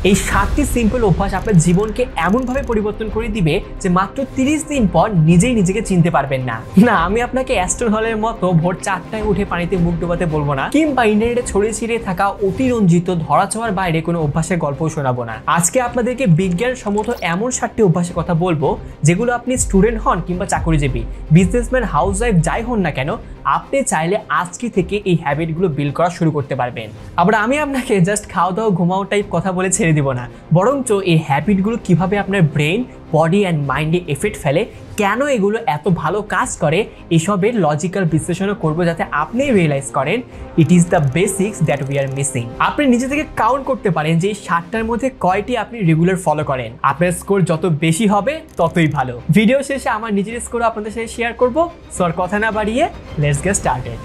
এই 7টি সিম্পল অভ্যাস আপনার জীবনকে এমনভাবে পরিবর্তন করে দিবে যে মাত্র 30 দিন পর নিজেই নিজেকে চিনতে পারবেন না। আমি আপনাকে অ্যাস্টন হলের মতো ভোর 4টায় উঠে পানিতে মুখ ডোবাতে বলবো না, কিংবা ইন্টারনেটে ছড়িয়ে ছিটিয়ে থাকা অতিরঞ্জিত ধরাছোঁয়ার বাইরে কোনো অভ্যাসের গল্পও শোনাবো না। আজকে আপনাদেরকে বিজ্ঞানসম্মত এমন 7টি অভ্যাসের কথা বলবো যেগুলো আপনি স্টুডেন্ট হন কিংবা চাকরিজীবী, বিজনেসম্যান, হাউসওয়াইফ যাই হন না কেন, আপনি চাইলে আজকে থেকে এই হ্যাবিটগুলো বিল্ড করা শুরু করতে পারবেন। আবার আমি আপনাকে জাস্ট খাওয়া দাওয়া ঘুমাও টাইপ কথা বলে ছেড়ে দিব না, বরঞ্চ এই হ্যাবিটগুলো কিভাবে আপনার ব্রেন, বডি অ্যান্ড মাইন্ডে এফেক্ট ফেলে, কেন এগুলো এত ভালো কাজ করে, এসবের লজিক্যাল বিশ্লেষণও করবো যাতে আপনি রিয়েলাইজ করেন it is the basics that we are missing. আপনি নিজে থেকে কাউন্ট করতে পারেন যে এই 7টার মধ্যে কয়টি আপনি রেগুলার ফলো করেন। আপনার স্কোর যত বেশি হবে ততই ভালো। ভিডিও শেষে আমার নিজের স্কোর আপনাদের সাথে শেয়ার করবো। সো আর কথা না বাড়িয়ে লেটস গেট স্টার্টেড।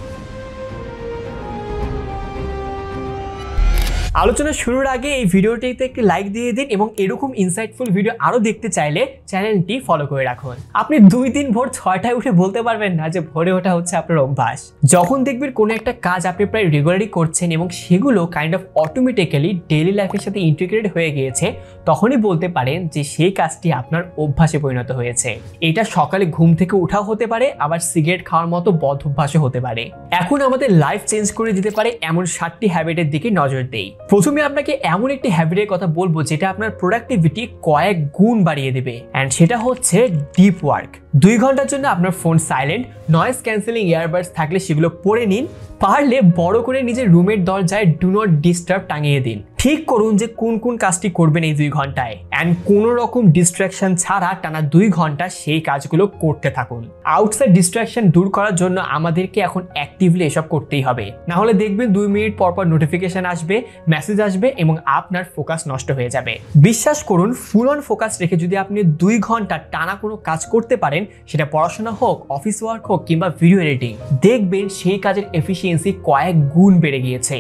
আলোচনা শুরুর আগে এই ভিডিওটিতে একটি লাইক দিয়ে দিন এবং এরকম ইনসাইটফুল ভিডিও আরো দেখতে চাইলে চ্যানেলটি ফলো করে রাখুন। আপনি 2 দিন ভোর 6টায় উঠে বলতে পারবেন না যে ভোরে ওঠা হচ্ছে আপনার অভ্যাস। যখন দেখবেন কোনো একটা কাজ আপনি প্রায় রেগুলারলি করছেন এবং সেগুলো কাইন্ড অফ অটোমেটিক্যালি ডেইলি লাইফের সাথে ইন্টিগ্রেটেড হয়ে গিয়েছে, তখনই বলতে পারেন যে সেই কাজটি আপনার অভ্যাসে পরিণত হয়েছে। এটা সকালে ঘুম থেকে উঠাও হতে পারে, আবার সিগারেট খাওয়ার মতো বদ অভ্যাসও হতে পারে। এখন আমাদের লাইফ চেঞ্জ করে দিতে পারে এমন 7টি হ্যাবিটের দিকে নজর দেই। প্রথমে আপনাকে এমন একটি হ্যাবিটের কথা বলবো যেটা আপনার প্রোডাক্টিভিটি কয়েক গুণ বাড়িয়ে দেবে, এন্ড সেটা হচ্ছে ডিপ ওয়ার্ক। 2 ঘন্টার জন্য আপনার phone silent, noise cancelling earbuds থাকলে সেগুলো পরে নিন। পারলে বড় করে নিজের রুমের দরজায় ডু নট ডিস্টার্ব টাঙিয়ে দিন। ঠিক করুন যে কোন কোন কাজটি করবেন এই 2 ঘন্টায়, এন্ড কোনো রকম ডিস্ট্রাকশন ছাড়া টানা 2 ঘন্টা সেই কাজগুলো করতে থাকুন। আউটসাইড ডিস্ট্রাকশন দূর করার জন্য আমাদেরকে এখন অ্যাক্টিভলি এসব করতেই হবে, না হলে দেখবেন 2 মিনিট পর পর নোটিফিকেশন আসবে, মেসেজ আসবে এবং আপনার ফোকাস নষ্ট হয়ে যাবে। বিশ্বাস করুন, ফুল অন ফোকাস রেখে যদি আপনি 2 ঘন্টা টানা কোনো কাজ করতে পারেন, সেটা পড়াশোনা হোক, অফিস ওয়ার্ক হোক কিংবা ভিডিও এডিটিং, দেখবেন সেই কাজের এফিসিয়েন্সি কয়েক গুণ বেড়ে গিয়েছে।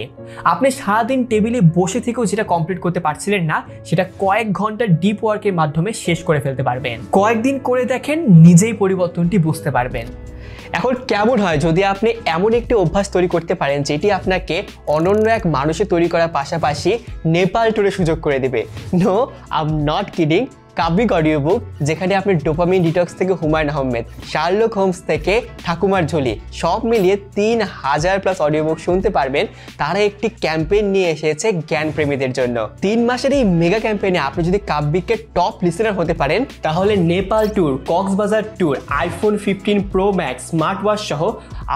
আপনি সারাদিন টেবিলে বসে থেকেও যেটা কমপ্লিট করতে পারছিলেন না, সেটা কয়েক ঘন্টার ডিপ ওয়ার্কের মাধ্যমে শেষ করে ফেলতে পারবেন। কয়েকদিন করে দেখেন, নিজেই পরিবর্তনটি বুঝতে পারবেন। এখন কেমন হয় যদি আপনি এমন একটি অভ্যাস তৈরি করতে পারেন যেটি আপনাকে অনন্য এক মানুষে তৈরি করার পাশাপাশি নেপাল ট্যুরের সুযোগ করে দেবে? No, I am not kidding. কাব্যিক অডিও বুক, যেখানে আপনি ডোপামিন ডিটক্স থেকে হুমায়ুন আহমেদ, শার্লক হোমস থেকে ঠাকুমার ঝুলি, সব মিলিয়ে 3000+ অডিও বুক শুনতে পারবেন। তারা একটি ক্যাম্পেইন নিয়ে এসেছে জ্ঞান প্রেমীদের জন্য। 3 মাসের এই মেগা ক্যাম্পেইনে আপনি যদি কাব্যিকের টপ লিসেনার হতে পারেন, তাহলে Nepal tour, Cox's Bazar tour, iPhone 15 Pro max, smart watch সহ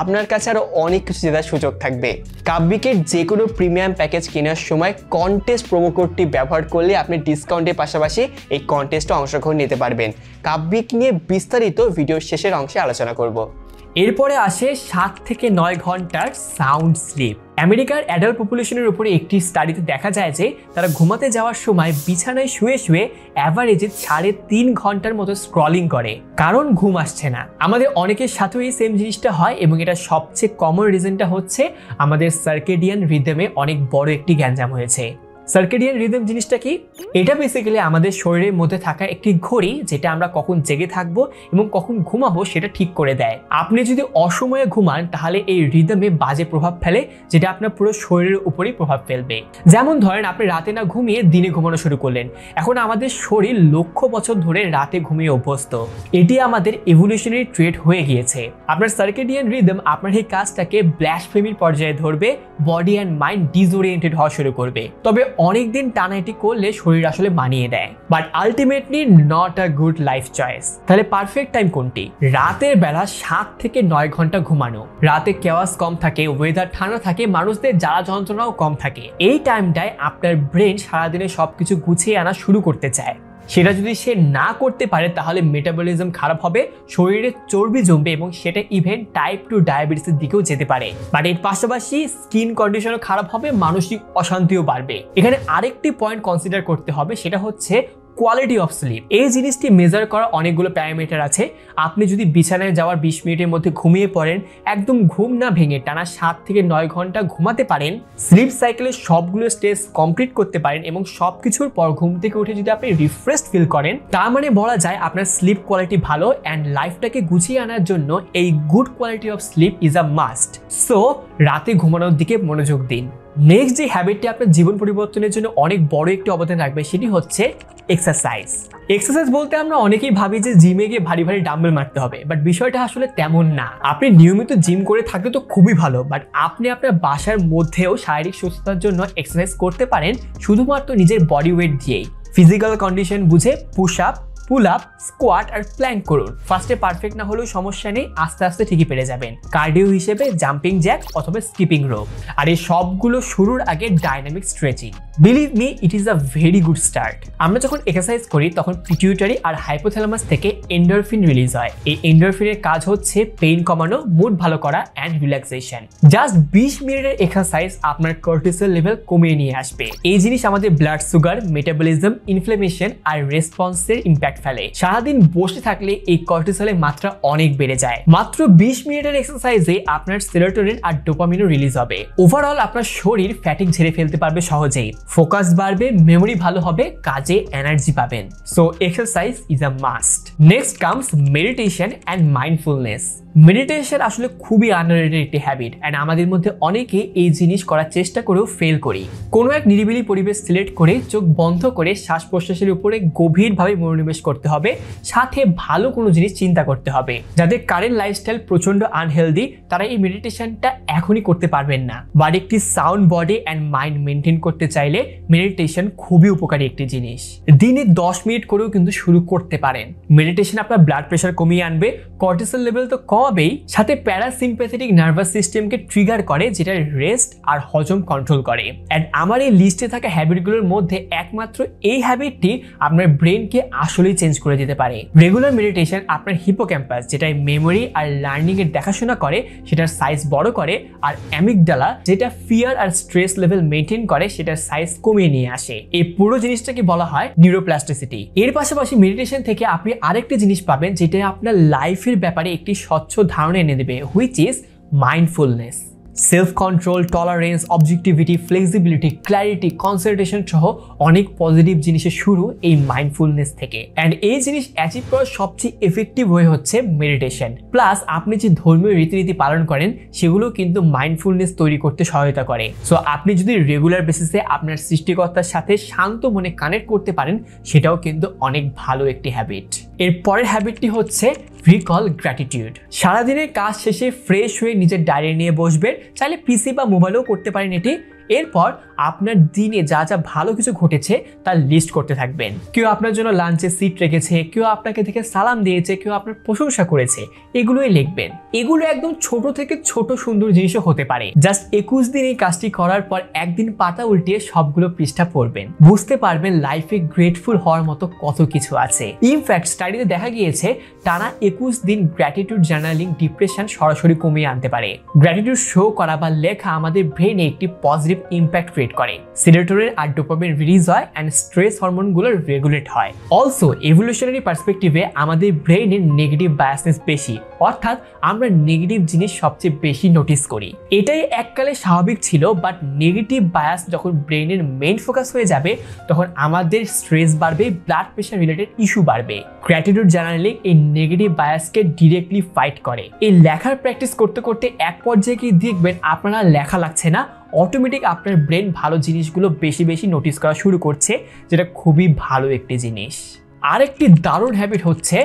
আপনার কাছে আরো অনেক কিছু জেতার সুযোগ থাকবে। কাব্যিকের যে কোনো প্রিমিয়াম প্যাকেজ কেনার সময় কন্টেস্ট প্রোমো কোডটি ব্যবহার করলে আপনি ডিসকাউন্টের পাশাপাশি এই কন্টেস্টে অংশগ্রহণ নিতে পারবেন। কাব্যিক নিয়ে বিস্তারিত ভিডিওর শেষের অংশে আলোচনা করব। এরপরে আসে 7 থেকে 9 ঘন্টার সাউন্ড স্লিপ। আমেরিকার অ্যাডাল্ট পপুলেশনের উপরে একটি স্টাডিতে দেখা যায় যে তারা ঘুমাতে যাওয়ার সময় বিছানায় শুয়ে শুয়ে অ্যাভারেজে 3.5 ঘন্টার মতো স্ক্রলিং করে, কারণ ঘুম আসছে না। আমাদের অনেকের সাথেও এই সেম জিনিসটা হয় এবং এটা সবচেয়ে কমন রিজনটা হচ্ছে আমাদের সার্কেডিয়ান রিদমে অনেক বড় একটি গ্যাঞ্জাম হয়েছে। সার্কেডিয়ান রিদম জিনিসটা কি? এটা বেসিক্যালি আমাদের শরীরের মধ্যে থাকা একটি ঘড়ি, যেটা আমরা কখন জেগে থাকবো এবং কখন ঘুমাবো সেটা ঠিক করে দেয়। আপনি যদি অসময়ে ঘুমান তাহলে এই রিদমে বাজে প্রভাব ফেলে, যেটা আপনার পুরো শরীরের উপরেই প্রভাব ফেলবে। যেমন ধরেন, আপনি রাতে না ঘুমিয়ে দিনে ঘুমানো শুরু করলেন। এখন আমাদের শরীর লক্ষ বছর ধরে রাতে ঘুমিয়ে অভ্যস্ত। এটি আমাদের ইভলিউশনারি ট্রেট হয়ে গিয়েছে। আপনার সার্কেডিয়ান রিদম আপনার এই কাজটাকে ব্লাসফেমির পর্যায়ে ধরবে, বডি অ্যান্ড মাইন্ড ডিসওরিয়েন্টেড হওয়া শুরু করবে। তবে অনেকদিন টানা এটি করলে শরীর আসলে মানিয়ে দেয়, but ultimately not a good life choice. তাহলে পারফেক্ট টাইম কোনটি? রাতের বেলা 7 থেকে 9 ঘন্টা ঘুমানো। রাতে কেওয়াস কম থাকে, ওয়েদার ঠান্ডা থাকে, মানুষদের জ্বালা যন্ত্রণাও কম থাকে। এই টাইমটায় আপনার ব্রেন সারাদিনে সবকিছু গুছিয়ে আনা শুরু করতে চায়। সেটা যদি সে না করতে পারে তাহলে মেটাবলিজম খারাপ হবে, শরীরে চর্বি জমবে এবং সেটা ইভেন টাইপ 2 ডায়াবেটিসের দিকেও যেতে পারে। বাট এর পাশাপাশি স্কিন কন্ডিশনও খারাপ হবে, মানসিক অশান্তিও বাড়বে। এখানে আরেকটি পয়েন্ট কনসিডার করতে হবে, সেটা হচ্ছে কোয়ালিটি অফ স্লিপ। এই জিনিসটি মেজার করা অনেকগুলো প্যারামিটার আছে। আপনি যদি বিছানায় যাওয়ার 20 মিনিটের মধ্যে ঘুমিয়ে পড়েন, একদম ঘুম না ভেঙে টানা 7 থেকে 9 ঘন্টা ঘুমাতে পারেন, স্লিপ সাইকেলের সবগুলো স্টেজ কমপ্লিট করতে পারেন এবং সবকিছুর পর ঘুম থেকে উঠে যদি আপনি রিফ্রেশড ফিল করেন, তার মানে বলা যায় আপনার স্লিপ কোয়ালিটি ভালো, অ্যান্ড লাইফটাকে গুছিয়ে আনার জন্য এই good quality of sleep is a must. So রাতে ঘুমানোর দিকে মনোযোগ দিন। নেক্সট যে হ্যাবিটটি আপনার জীবন পরিবর্তনের জন্য অনেক বড় একটি অবদান রাখবে সেটি হচ্ছে এক্সারসাইজ। এক্সারসাইজ বলতে আমরা অনেকেই ভাবি যে জিমে গিয়ে ভারী ভারী ডাম্বেল মারতে হবে, বাট বিষয়টা আসলে তেমন না। আপনি নিয়মিত জিম করে থাকলে তো খুবই ভালো, বাট আপনি আপনার বাসার মধ্যেও শারীরিক সুস্থতার জন্য এক্সারসাইজ করতে পারেন শুধুমাত্র নিজের বডি ওয়েট দিয়েই। ফিজিক্যাল কন্ডিশন বুঝে push up, pull up, squat আর প্ল্যাঙ্ক করুন। ফার্স্টে পারফেক্ট না হলেও সমস্যা নেই, আস্তে আস্তে ঠিকই পেরে যাবেন। কার্ডিও হিসেবে জাম্পিং জ্যাক অথবা স্কিপিং রোপ, আর এই সবগুলো শুরুর আগে dynamic stretching. Believe me, it is a very good start. আমরা যখন এক্সারসাইজ করি তখন পিটিউটারি আর হাইপোথ্যালামাস থেকে এন্ডোরফিন রিলিজ হয়। এই এন্ডোরফিনের কাজ হচ্ছে পেইন কমানো, মুড ভালো করা অ্যান্ড রিল্যাক্সেশন। জাস্ট 20 মিনিটের এক্সারসাইজ আপনার কর্টিসল লেভেল কমিয়ে নিয়ে আসবে। এই জিনিস আমাদের ব্লাড সুগার, মেটাবলিজম, ইনফ্লেমেশন আর রেসপন্সের ইম্প্যাক্ট ফেলে। সারাদিন বসে থাকলে এই কর্টিসলের মাত্রা অনেক বেড়ে যায়। মাত্র 20 মিনিটের এক্সারসাইজে আপনার সেরোটোনিন আর ডোপামিনও রিলিজ হবে। ওভারঅল আপনার শরীর ফ্যাটিক ঝেড়ে ফেলতে পারবে সহজেই, ফোকাস বাড়বে, মেমোরি ভালো হবে, কাজে এনার্জি পাবেন। So exercise is a must. Next comes meditation and mindfulness. Meditation আসলে খুবই আন্ডাররেটেড একটি হ্যাবিট, অ্যান্ড আমাদের মধ্যে অনেকে এই জিনিস করার চেষ্টা করেও ফেল করি। কোনো এক নিরিবিলি পরিবেশ সিলেক্ট করে চোখ বন্ধ করে শ্বাস প্রশ্বাসের উপরে গভীরভাবে মনোনিবেশ করতে হবে, সাথে ভালো কোনো জিনিস চিন্তা করতে হবে। যাদের কারেন্ট লাইফস্টাইল প্রচন্ড আনহেলদি তারা এই মেডিটেশনটা এখনই করতে পারবেন না, বাট একটি sound body and mind maintain করতে চাইলে মেডিটেশন খুবই উপকারী একটি জিনিস। দিনে 10 মিনিট করেও কিন্তু শুরু করতে পারেন। মেডিটেশন আপনার ব্লাড প্রেশার কমিয়ে আনবে, কর্টিসল লেভেল তো কমাবেই, সাথে প্যারাসিম্প্যাথেটিক নার্ভাস সিস্টেমকে ট্রিগার করে, যেটা রেস্ট আর হজম কন্ট্রোল করে। অ্যান্ড আমার এই লিস্টে থাকা হ্যাবিটগুলোর মধ্যে একমাত্র এই হ্যাবিটটি আপনার ব্রেনকে আসলেই চেঞ্জ করে দিতে পারে। রেগুলার মেডিটেশন আপনার হিপোক্যাম্পাস, যেটা মেমোরি আর লার্নিং এর দেখাশোনা করে, সেটার সাইজ বড় করে, আর অ্যামিগডালা, যেটা ফিয়ার আর স্ট্রেস লেভেল মেনটেন করে, সেটার সাইজ কমিয়ে নিয়ে আসে। এই পুরো জিনিসটাকে বলা হয় নিউরোপ্লাস্টিসিটি। এর পাশাপাশি মেডিটেশন থেকে আপনি আরেকটি জিনিস পাবেন, যেটা আপনার লাইফের ব্যাপারে একটি স্বচ্ছ ধারণা এনে দেবে, which is mindfulness. Self control, tolerance, objectivity, flexibility, clarity, concentration সহ অনেক পজিটিভ জিনিসের শুরু এই মাইন্ডফুলনেস থেকে। অ্যান্ড এই জিনিস অ্যাচিভ করার সবচেয়ে এফেক্টিভ ওয়ে হচ্ছে মেডিটেশন। প্লাস আপনি যে ধর্মীয় রীতিনীতি পালন করেন সেগুলো কিন্তু মাইন্ডফুলনেস তৈরি করতে সহায়তা করে। সো আপনি যদি রেগুলার বেসিসে আপনার সৃষ্টিকর্তার সাথে শান্ত মনে কানেক্ট করতে পারেন, সেটাও কিন্তু অনেক ভালো একটি হ্যাবিট। এর পরের হ্যাবিটটি হচ্ছে রিকল গ্র্যাটিটিউড। সারাদিনের কাজ শেষে ফ্রেশ হয়ে নিজের ডায়েরি নিয়ে বসবেন, চাইলে পিসি বা মোবাইলেও করতে পারেন এটি। এরপর আপনার দিনে যা যা ভালো কিছু ঘটেছে তার লিস্ট করতে থাকবেন। কেউ আপনার জন্য লাঞ্চে সিট রেখেছে, কেউ আপনাকে দেখে সালাম দিয়েছে, কেউ আপনার প্রশংসা করেছে, এগুলোই লিখবেন। এগুলো একদম ছোট থেকে ছোট সুন্দর জিনিসও হতে পারে। জাস্ট 21 দিন এই কাজটি করার পর একদিন পাতা উল্টিয়ে সবগুলো পৃষ্ঠা পড়বেন, বুঝতে পারবেন লাইফে গ্রেটফুল হওয়ার মতো কত কিছু আছে। ইনফ্যাক্ট স্টাডিতে দেখা গিয়েছে টানা 21 দিন গ্র্যাটিটিউড জার্নালিং ডিপ্রেশন সরাসরি কমিয়ে আনতে পারে। গ্র্যাটিটিউড শো করা বা লেখা আমাদের ব্রেনে একটি পজিটিভ ইম্প্যাক্ট ক্রিয়েট করে, সেরোটোনিন আর ডোপামিন রিলিজ হয় অ্যান্ড স্ট্রেস হরমোনগুলো রেগুলেট হয়। অলসো এভলিউশনারি পার্সপেক্টিভে আমাদের ব্রেনের নেগেটিভ বায়াসনেস বেশি, অর্থাৎ আমরা নেগেটিভ জিনিস সবচেয়ে বেশি নোটিস করি। এটাই এককালে স্বাভাবিক ছিল, বাট নেগেটিভ বায়াস যখন ব্রেনের মেইন ফোকাস হয়ে যাবে তখন আমাদের স্ট্রেস বাড়বে, ব্লাড প্রেশার রিলেটেড ইস্যু বাড়বে। গ্র্যাটিটিউড জার্নালিং এই নেগেটিভ বায়াসকে ডিরেক্টলি ফাইট করে। এই লেখার প্র্যাকটিস করতে করতে এক পর্যায়ে কি দেখবেন আপনারা লেখা লাগছে না, অটোমেটিক আপনার ব্রেন ভালো জিনিসগুলো বেশি বেশি নোটিস করা শুরু করছে, যেটা খুবই ভালো একটি জিনিস। আরেকটি দারুণ হ্যাবিট হচ্ছে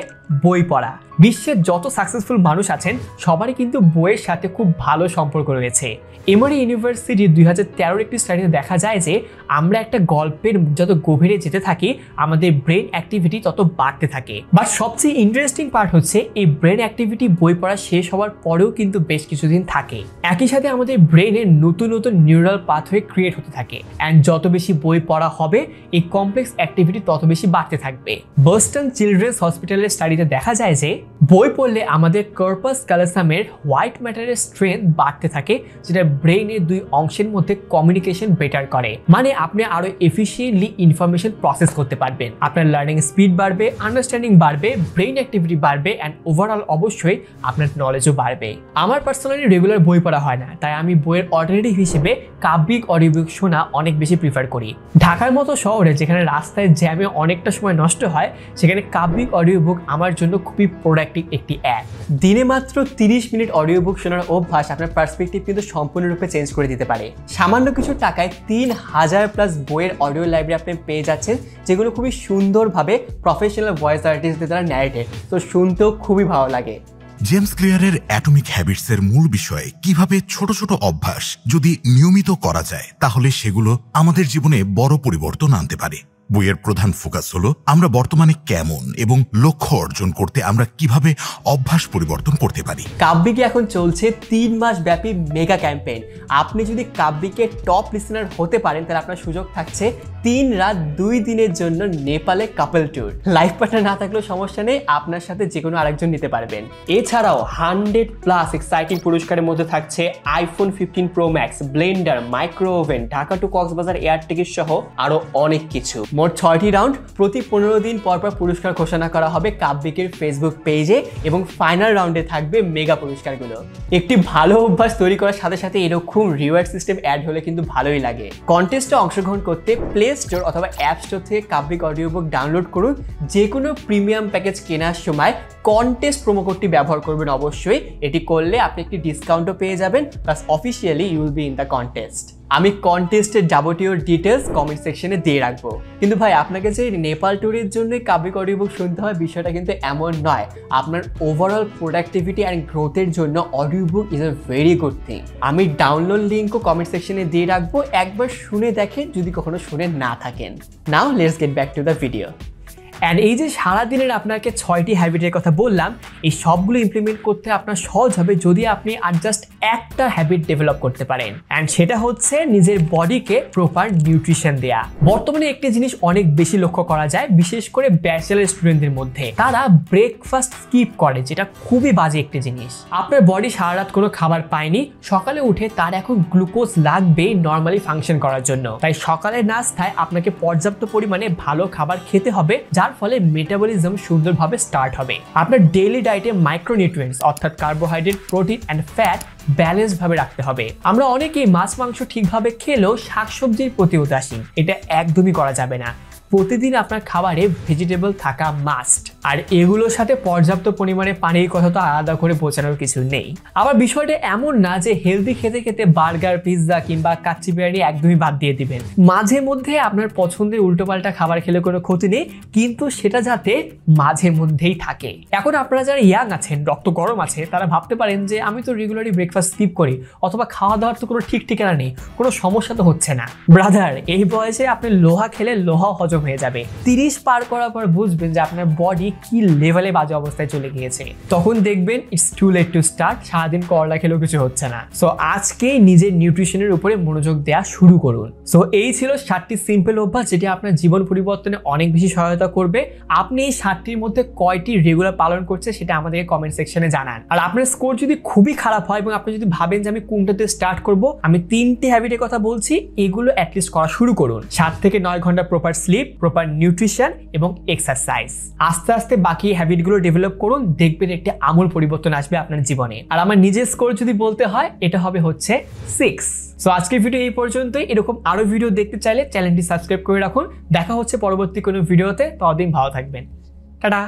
বই পড়া। বিশ্বের যত সাকসেসফুল মানুষ আছেন সবারই কিন্তু বইয়ের সাথে খুব ভালো সম্পর্ক রয়েছে। এমআরই ইউনিভার্সিটি 2013 একটি স্টাডিতে দেখা যায় যে আমরা একটা গল্পের যত গভীরে যেতে থাকি আমাদের ব্রেন অ্যাক্টিভিটি তত বাড়তে থাকে। বাট সবচেয়ে ইন্টারেস্টিং পার্ট হচ্ছে এই ব্রেন অ্যাক্টিভিটি বই পড়া শেষ হওয়ার পরেও কিন্তু বেশ কিছুদিন থাকে। একই সাথে আমাদের ব্রেনে নতুন নতুন নিউরাল পাথওয়ে ক্রিয়েট হতে থাকে, অ্যান্ড যত বেশি বই পড়া হবে এই কমপ্লেক্স অ্যাক্টিভিটি তত বেশি বাড়তে থাকবে। বোস্টন চিলড্রেন্স হসপিটালের স্টাডিতে দেখা যায় যে বই পড়লে আমাদের কর্পাস ক্যালোসামের হোয়াইট ম্যাটারের স্ট্রেংথ বাড়তে থাকে, যেটা ব্রেইনের দুই অংশের মধ্যে কমিউনিকেশন বেটার করে। মানে আপনি আরো এফিশিয়েন্টলি ইনফরমেশন প্রসেস করতে পারবেন, আপনার লার্নিং স্পিড বাড়বে, আন্ডারস্ট্যান্ডিং বাড়বে, ব্রেইন অ্যাক্টিভিটি বাড়বে, অ্যান্ড ওভারঅল অবশ্যই আপনার নলেজও বাড়বে। আমার পার্সোনালি রেগুলার বই পড়া হয় না, তাই আমি বইয়ের অল্টারনেটিভ হিসেবে কাব্যিক অডিও বুক শোনা অনেক বেশি প্রিফার করি। ঢাকার মতো শহরে যেখানে রাস্তায় জ্যামে অনেকটা সময় নষ্ট হয়, সেখানে কাব্যিক অডিও বুক আমার সময়ের জন্য খুবই প্রোডাক্টিভ একটি অ্যাপ। দিনে মাত্র 30 মিনিট অডিও বুক শোনার অভ্যাস আপনার পার্সপেক্টিভ কিন্তু সম্পূর্ণরূপে চেঞ্জ করে দিতে পারে। সামান্য কিছু টাকায় 3000+ বইয়ের অডিও লাইব্রেরি আপনি পেয়ে যাচ্ছেন, যেগুলো খুবই সুন্দরভাবে প্রফেশনাল ভয়েস আর্টিস্টদের দ্বারা ন্যারেটেড, তো শুনতেও খুবই ভালো লাগে। জেমস ক্লিয়ারের অ্যাটমিক হ্যাবিটসের মূল বিষয় কিভাবে ছোট ছোট অভ্যাস যদি নিয়মিত করা যায় তাহলে সেগুলো আমাদের জীবনে বড় পরিবর্তন আনতে পারে। বইয়ের প্রধান ফোকাস হলো আমরা বর্তমানে কেমন এবং লক্ষ্য অর্জন করতে আমরা কিভাবে অভ্যাস পরিবর্তন করতে পারি। কাব্যিকে এখন চলছে 3 মাস ব্যাপী মেগা ক্যাম্পেইন। আপনি যদি কাব্যিকে টপ লিসেনার হতে পারেন তাহলে আপনার সুযোগ থাকছে 3 রাত 2 দিনের জন্য নেপালে কাপল ট্যুর। লাইফ পার্টনার না থাকলেও সমস্যা নেই, আপনার সাথে যে কোনো আরেকজন নিতে পারবেন। এছাড়াও 100+ এক্সাইটিং পুরস্কারের মধ্যে থাকছে iPhone 15 Pro Max, blender, micro oven, Dhaka to Cox's Bazar air ticket সহ আরো অনেক কিছু। মোট 6টি রাউন্ড, প্রতি 15 দিন পর পর পুরস্কার ঘোষণা করা হবে কাব্যিকের ফেসবুক পেজে এবং ফাইনাল রাউন্ডে থাকবে মেগা পুরস্কারগুলো। একটি ভালো অভ্যাস তৈরি করার সাথে সাথে এরকম রিওয়ার্ড সিস্টেম অ্যাড হলে কিন্তু ভালোই লাগে। কন্টেস্টে অংশগ্রহণ করতে প্লে স্টোর অথবা অ্যাপ স্টোর থেকে কাব্যিক অডিও বুক ডাউনলোড করুন। যে কোনো প্রিমিয়াম প্যাকেজ কেনার সময় কন্টেস্ট প্রোমো কোডটি ব্যবহার করবেন অবশ্যই। এটি করলে আপনি একটি ডিসকাউন্টও পেয়ে যাবেন, plus officially you will be in the contest. আমি কন্টেস্টের যাবতীয় ডিটেলস কমেন্ট সেকশনে দিয়ে রাখবো। কিন্তু ভাই, আপনাকে যে নেপাল ট্যুরের জন্য কাব্যিক অডিও বুক শুনতে হয় বিষয়টা কিন্তু এমন নয়। আপনার ওভারঅল প্রোডাক্টিভিটি অ্যান্ড গ্রোথের জন্য audio book is a very good thing. আমি ডাউনলোড লিঙ্কও কমেন্ট সেকশনে দিয়ে রাখবো, একবার শুনে দেখেন যদি কখনো শুনে না থাকেন। Now let's get back to the video. And এই যে সারাদিনের আপনাকে 6টি হ্যাবিটের কথা বললাম, এই সবগুলো ইমপ্লিমেন্ট করতে আপনার সহজ হবে যদি আপনি আর জাস্ট একটা হ্যাবিট ডেভেলপ করতে পারেন, অ্যান্ড সেটা হচ্ছে নিজের বডিকে প্রপার নিউট্রিশন দেয়া। বর্তমানে একটি জিনিস অনেক বেশি লক্ষ্য করা যায়, বিশেষ করে ব্যাচেলর স্টুডেন্টদের মধ্যে, তারা ব্রেকফাস্ট স্কিপ করে, যেটা খুবই বাজে একটি জিনিস। আপনার বডি সারা রাত কোনো খাবার পায়নি, সকালে উঠে তার এখন গ্লুকোজ লাগবেই নর্মালি ফাংশন করার জন্য। তাই সকালের নাস্তায় আপনাকে পর্যাপ্ত পরিমাণে ভালো খাবার খেতে হবে, যার ফলে মেটাবলিজম সুন্দরভাবে স্টার্ট হবে। আপনার ডেইলি ডায়েটে মাইক্রোনিউট্রিয়েন্টস অর্থাৎ carbohydrate, protein and fat balance ভাবে রাখতে হবে। আমরা অনেকেই মাছ মাংস ঠিকভাবে খেলেও শাকসবজির প্রতি উদাসীন, এটা একদমই করা যাবে না। প্রতিদিন আপনার খাবারে ভেজিটেবল থাকা মাস্ট, আর এগুলোর সাথে পর্যাপ্ত পরিমাণে পানির কথা তো আলাদা করে বোঝানোর কিছু নেই। আবার বিষয়টা এমন না যে হেলদি খেতে খেতে বার্গার, পিৎজা কিংবা কাচ্চি বিরিয়ানি একদমই বাদ দিয়ে দিবেন। মাঝে মধ্যে আপনার পছন্দের উল্টোপাল্টা খাবার খেলে কোনো ক্ষতি নেই, কিন্তু সেটা যাতে মাঝে মধ্যেই থাকে। এখন আপনারা যারা ইয়াং আছেন, রক্ত গরম আছে, তারা ভাবতে পারেন যে আমি তো রেগুলারলি ব্রেকফাস্ট স্কিপ করি, অথবা খাওয়া দাওয়ার তো কোনো ঠিক ঠিকানা নেই, কোনো সমস্যা তো হচ্ছে না। ব্রাদার, এই বয়সে আপনি লোহা খেলে লোহা হজম হয়ে যাবে। 30 পার করার পর বুঝবেন যে আপনার বডি কি লেভেলে বাজে অবস্থায় চলে গিয়েছে। তখন দেখবেন it's too late to start. সারাদিন করলা খেলেও কিছু হচ্ছে না। সো আজকেই নিজের নিউট্রিশনের উপরে মনোযোগ দেওয়া শুরু করুন। সো এই ছিল 7টি সিম্পল অভ্যাস যেটি আপনার জীবন পরিবর্তনে অনেক বেশি সহায়তা করবে। আপনি এই 7টির মধ্যে কয়টি রেগুলার পালন করছে সেটা আমাদেরকে কমেন্ট সেকশনে জানান। আর আপনার স্কোর যদি খুবই খারাপ হয় এবং আপনি যদি ভাবেন যে আমি কোনটাতে স্টার্ট করব, আমি 3টি হ্যাবিটের কথা বলছি, এগুলো অ্যাটলিস্ট করা শুরু করুন। 7 থেকে 9 ঘন্টা প্রপার স্লিপ, প্রপার নিউট্রিশন এবং এক্সারসাইজ। আস্তে আস্তে বাকি হ্যাবিটগুলো ডেভেলপ করুন, দেখবেন একটি আমূল পরিবর্তন আসবে আপনার জীবনে। আর আমার নিজের স্কোর যদি বলতে হয়, এটা হবে হচ্ছে 6। সো আজকের ভিডিও এই পর্যন্তই। এরকম আরো ভিডিও দেখতে চাইলে চ্যানেলটি সাবস্ক্রাইব করে রাখুন। দেখা হচ্ছে পরবর্তী কোনো ভিডিওতে, ততদিন ভালো থাকবেন। টাটা।